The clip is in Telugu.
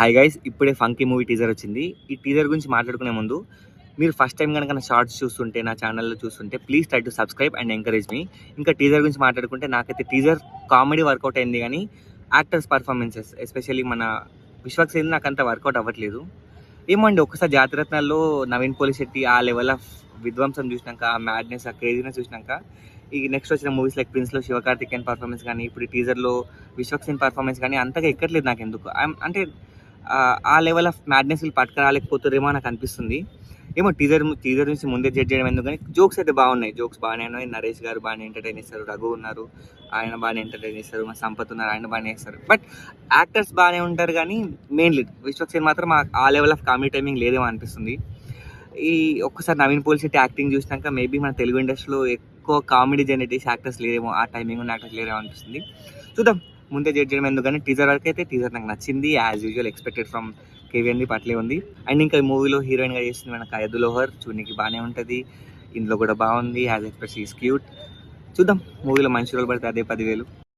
హాయ్ గైస్, ఇప్పుడే ఫంకీ మూవీ టీజర్ వచ్చింది. ఈ టీజర్ గురించి మాట్లాడుకునే ముందు మీరు ఫస్ట్ టైం కనుక నా షార్ట్స్ చూస్తుంటే, నా ఛానల్లో చూస్తుంటే please try to subscribe and encourage me. ఇంకా టీజర్ గురించి మాట్లాడుకుంటే నాకైతే టీజర్ కామెడీ వర్కౌట్ అయింది, కానీ యాక్టర్స్ పర్ఫార్మెన్సెస్ ఎస్పెషల్లీ మన విశ్వక్ సేన్ నాకు అంత వర్కౌట్ అవ్వట్లేదు. ఏమో అండి, ఒక్కసారి జాతిరత్నాల్లో నవీన్ పోలిశెట్టి ఆ లెవెల్ ఆఫ్ విధ్వంసం చూసినాక, ఆ మ్యాడ్నెస్, ఆ క్రేజీనెస్ చూసినాక ఈ నెక్స్ట్ వచ్చిన మూవీస్ లైక్ ప్రిన్స్లో శివకార్తికేయన్ పర్ఫార్మెన్స్ కానీ, ఇప్పుడు ఈ టీజర్లో విశ్వక్ సేన్ పర్ఫార్మెన్స్ కానీ అంతగా ఎక్కట్లేదు నాకు ఎందుకు. అంటే ఆ లెవెల్ ఆఫ్ మ్యాడ్నెస్ వీళ్ళు పట్టుకురాలేకపోతారేమో నాకు అనిపిస్తుంది. ఏమో టీజర్ నుంచి ముందే జడ్జ్ చేయడం ఎందుకు, కానీ జోక్స్ అయితే బాగున్నాయి. జోక్స్ బాగానే ఉన్నాయి. నరేష్ గారు బాగానే ఎంటర్టైన్ చేస్తారు, రఘు ఉన్నారు, ఆయన బాగానే ఎంటర్టైన్ చేస్తారు, మా సంపత్ ఉన్నారు, ఆయన బాగానే చేస్తారు. బట్ యాక్టర్స్ బాగానే ఉంటారు, కానీ మెయిన్లీ విశ్వక్ సేన్ మాత్రం ఆ లెవెల్ ఆఫ్ కామెడీ టైమింగ్ లేదేమో అనిపిస్తుంది. ఈ ఒక్కసారి నవీన్ పోలిశెట్టి యాక్టింగ్ చూసినాక మేబీ మన తెలుగు ఇండస్ట్రీలో ఎక్కువ కామెడీ జనరేట్ చేసే యాక్టర్స్ లేదేమో, ఆ టైమింగ్ ఉన్న యాక్టర్స్ లేదేమో అనిపిస్తుంది. చూద్దాం, ముందే జడ్జ్ చేయడం ఎందుకని. టీజర్ వరకు అయితే టీజర్ నాకు నచ్చింది. యాజ్ యూజువల్ ఎక్స్పెక్టెడ్ ఫ్రమ్ కేవీఎన్బి పట్లే ఉంది. అండ్ ఇంకా ఈ మూవీలో హీరోయిన్గా చేస్తుంది మన కయదు లోహర్. చూడడానికి బాగానే ఉంటుంది, ఇందులో కూడా బాగుంది. As expect is cute. చూద్దాం, మూవీలో మంచి రోల్ పడితే అదే 10,000.